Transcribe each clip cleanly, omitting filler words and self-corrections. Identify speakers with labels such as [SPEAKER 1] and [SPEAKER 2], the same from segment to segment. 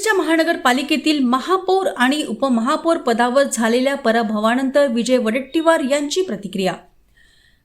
[SPEAKER 1] काँग्रेसच्या महानगरपालिकेतील महापौर आणि उपमहापौर पदावर झालेल्या पराभवानंतर विजय वडेट्टीवार यांची प्रतिक्रिया.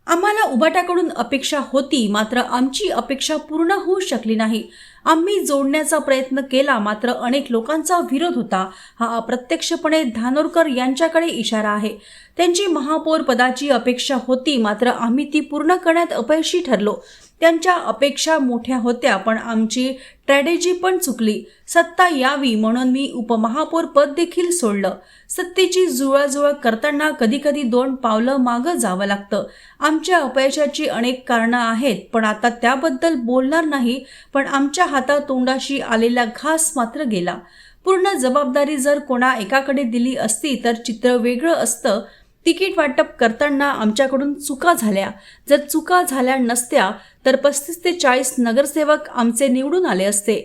[SPEAKER 1] आम्हाला उभाटाकडून अपेक्षा होती, मात्र आमची अपेक्षा पूर्ण होऊ शकली नाही. आम्ही जोडण्याचा प्रयत्न केला, मात्र अनेक लोकांचा विरोध होता. हा अप्रत्यक्षपणे धानोरकर यांच्याकडे इशारा आहे. त्यांची महापौर पदाची अपेक्षा होती, मात्र आम्ही ती पूर्ण करण्यात अपयशी ठरलो. त्यांच्या अपेक्षा मोठ्या होत्या, पण आमची स्ट्रॅटेजी पण चुकली. सत्ता यावी म्हणून मी उपमहापौर पद देखील सोडलं. सत्तेची जुळवाजुळव करताना कधीकधी 2 पावलं मागं जावं लागतं. आमच्या अपयशाची अनेक कारणं आहेत, पण आता त्याबद्दल बोलणार नाही. पण आमच्या हातातोंडाशी आलेला घास मात्र गेला. पूर्ण जबाबदारी जर कोणा एकाकडे दिली असती तर चित्र वेगळं असतं. तिकीट वाटप करताना आमच्याकडून चुका झाल्या. जर चुका झाल्या नसत्या तर 35 ते 40 नगरसेवक आमचे निवडून आले असते.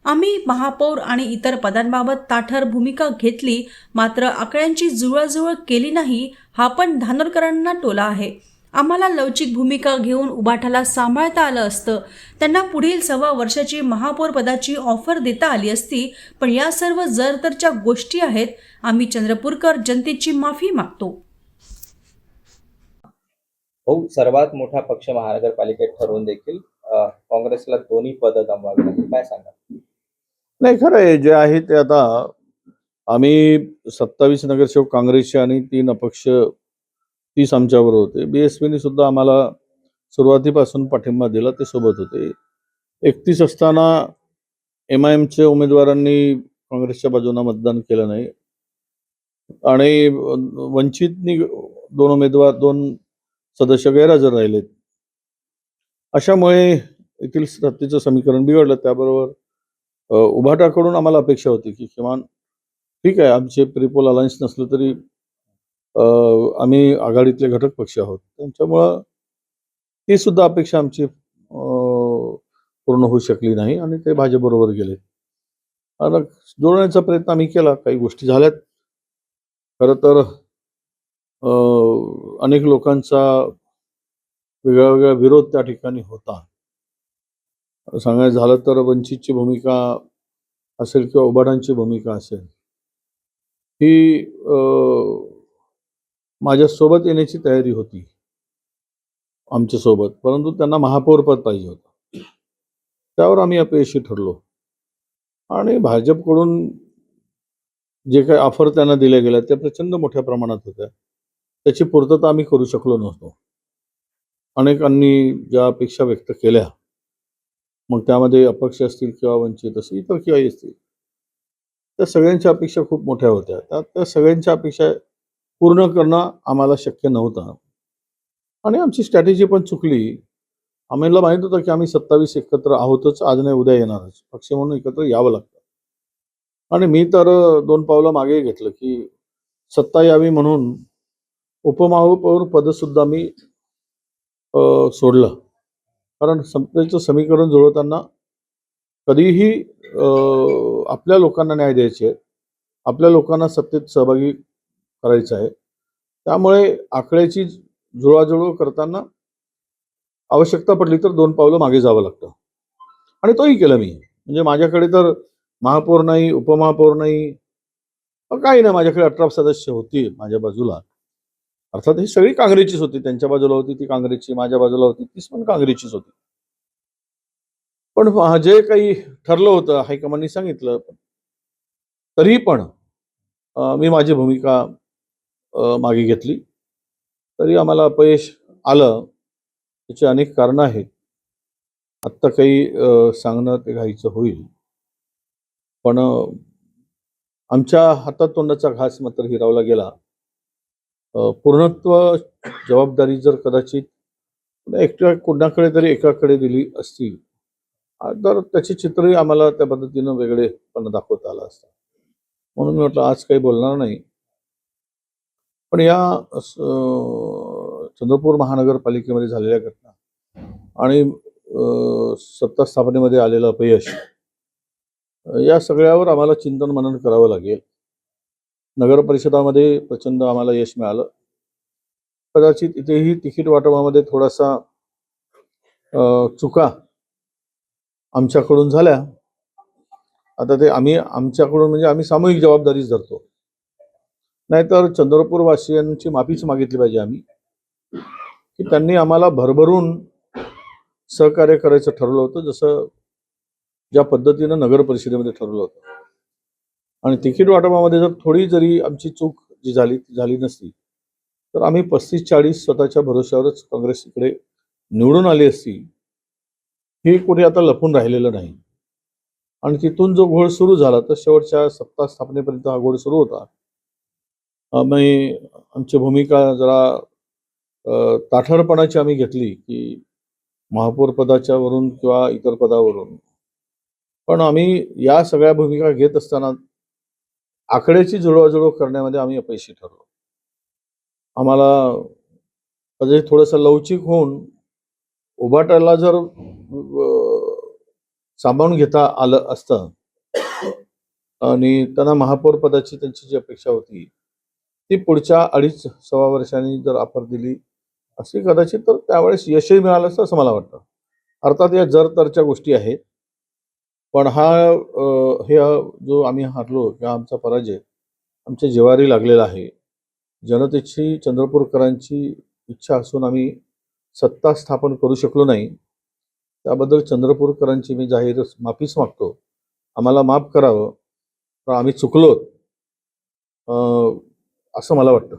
[SPEAKER 1] आम्ही महापौर आणि इतर पदांबाबत ताठर भूमिका घेतली, मात्र आकड्यांची जुळवाजुळव केली नाही. हा पण धानोरकरांना टोला आहे. आम्हाला लवचिक भूमिका घेऊन उभाटाला सांभाळता आलं असतं. त्यांना पुढील 1.25 वर्षाची महापौर पदाची ऑफर देता आली असती. पण या सर्व जरतरच्या गोष्टी आहेत. आम्ही चंद्रपूरकर जनतेची माफी मागतो.
[SPEAKER 2] सर्वात मोठा पक्ष महानगरपालिकेत ठरवून देखील काँग्रेसला दोन्ही पद गमवावी लागली. काय सांगा?
[SPEAKER 3] नाही, खरं आहे. जे आहे ते आता आम्ही 27 नगरसेवक काँग्रेसचे आणि 3 अपक्ष 30 आमच्याबरोबर होते. BSPने सुद्धा आम्हाला सुरुवातीपासून पाठिंबा दिला, ते सोबत होते. 31 असताना MIMचे उमेदवारांनी काँग्रेसच्या बाजूने मतदान केलं नाही आणि वंचितनी 2 उमेदवार 2 सदस्य गैरहजर राहिलेत. अशामुळे येथील सत्तेचं समीकरण बिघडलं. त्याबरोबर उभाटाकडून आम्हाला अपेक्षा होती की किमान ठीक आहे, आमचे ट्रिपल अलायन्स नसलं तरी आम्ही आघाडीतले घटक पक्ष आहोत. त्यांच्यामुळं ती सुद्धा अपेक्षा आमची पूर्ण होऊ शकली नाही आणि ते भाजपबरोबर गेले. आता जोडण्याचा प्रयत्न आम्ही केला. काही गोष्टी झाल्यात. खरं तर अनेक लोकांचा वेगळा वेगळा विरोध त्या ठिकाणी होता. सांगायचं झालं तर वंचितची भूमिका असेल किंवा उभाटांची भूमिका असेल, ही माझ्यासोबत येण्याची तयारी होती आमच्यासोबत, परंतु त्यांना महापौर पद पाहिजे होतं. त्यावर आम्ही अपयशी ठरलो आणि भाजपकडून जे काही ऑफर त्यांना दिल्या गेल्या त्या प्रचंड मोठ्या प्रमाणात होत्या. त्याची पूर्तता आम्ही करू शकलो नव्हतो. अनेकांनी ज्या अपेक्षा व्यक्त केल्या, मग त्यामध्ये अपक्ष असतील किंवा वंचित असतील इतर किंवा असतील, त्या सगळ्यांच्या अपेक्षा खूप मोठ्या होत्या. त्या सगळ्यांच्या अपेक्षा पूर्ण करणं आम्हाला शक्य नव्हतं आणि आमची स्ट्रॅटेजी पण चुकली. आम्हाला माहीत होतं की आम्ही 27 एकत्र आहोतच, आज नाही उद्या येणारच. पक्ष म्हणून एकत्र यावं लागतं आणि मी तर 2 पावलं मागे घेतलं की सत्ता यावी म्हणून उपमहापौर पदसुद्धा मी सोडलं. कारण सत्तेचं समीकरण जुळवताना कधीही आपल्या लोकांना न्याय द्यायचे, आपल्या लोकांना सत्तेत सहभागी करायचं आहे. त्यामुळे आकड्याची जुळवाजुळव करताना आवश्यकता पडली तर 2 पावलं मागे जावं लागतं आणि तोही केलं मी. म्हणजे माझ्याकडे तर महापौर नाही, उपमहापौर नाही, काही नाही. माझ्याकडे 18 सदस्य होती माझ्या बाजूला. अर्थात ही सगळी काँग्रेसचीच होती. त्यांच्या बाजूला होती ती काँग्रेसची, माझ्या बाजूला होती तीच पण काँग्रेसचीच होती. पण जे काही ठरलं होतं हायकमांडनी सांगितलं, तरी पण मी माझी भूमिका मागे घेतली. तरी आम्हाला अपयश आलं. त्याची अनेक कारणं आहेत. आत्ता काही सांगणं ते घाईचं होईल, पण आमच्या हातात तोंडाचा घास मात्र हिरावला गेला. पूर्णत्व जबाबदारी जर कदाचित कोणाकडे तरी एकाकडे दिली असती तर त्याचे चित्रही आम्हाला त्या पद्धतीनं वेगळेपणा दाखवता आलं असतं. म्हणून मी म्हटलं आज काही बोलणार नाही. पण या चंद्रपूर महानगरपालिकेमध्ये झालेल्या घटना आणि सत्ता स्थापनेमध्ये आलेलं अपयश, या सगळ्यावर आम्हाला चिंतन मनन करावं लागेल. नगर परिषदामध्ये प्रचंड आम्हाला यश मिळालं. कदाचित इथेही तिकीट वाटपामध्ये थोडासा चुका आमच्याकडून झाल्या, आता ते आम्ही आमच्याकडून म्हणजे आम्ही सामूहिक जबाबदारीच धरतो. नाहीतर चंद्रपूर वासियांची माफीच मागितली पाहिजे आम्ही, की त्यांनी आम्हाला भरभरून सहकार्य करायचं ठरवलं होतं, जसं ज्या पद्धतीनं नगर परिषदेमध्ये ठरवलं होतं. आणि तिकीट वाटपामध्ये जर थोडी जरी आमची चूक जी झाली नसती, तर आम्ही 35-40 स्वतःच्या भरोश्यावरच काँग्रेस इकडे निवडून आली असती. हे कुठे आता लपून राहिलेलं नाही. आणि तिथून जो घोळ सुरू झाला तर शेवटच्या सत्ता स्थापनेपर्यंत हा घोळ सुरू होता. आमची भूमिका जरा ताठरपणाची आम्ही घेतली, की महापौर पदाच्या वरून किंवा इतर पदावरून. पण आम्ही या सगळ्या भूमिका घेत असताना आकड्याची जुळवाजुळव करण्यामध्ये आम्ही अपयशी ठरलो. आम्हाला म्हणजे थोडंसं लवचिक होऊन उभाटाला जर सांभाळून घेता आलं असतं आणि त्यांना महापौर पदाची त्यांची जी अपेक्षा होती ती पुढच्या 2.5-6 वर्षांनी जर ऑफर दिली असती कदाचित, तर त्यावेळेस यशही मिळालं असतं असं मला वाटतं. अर्थात या जर-तरच्या गोष्टी आहेत. पण हे जो आम्ही हारलो किंवा आमचा पराजय आमच्या जिव्हारी लागलेला आहे. जनतेची, चंद्रपूरकरांची इच्छा असून आम्ही सत्ता स्थापन करू शकलो नाही. त्याबद्दल चंद्रपूरकरांची मी जाहीर माफीच मागतो. आम्हाला माफ करावं, पण आम्ही चुकलो असं मला वाटतं.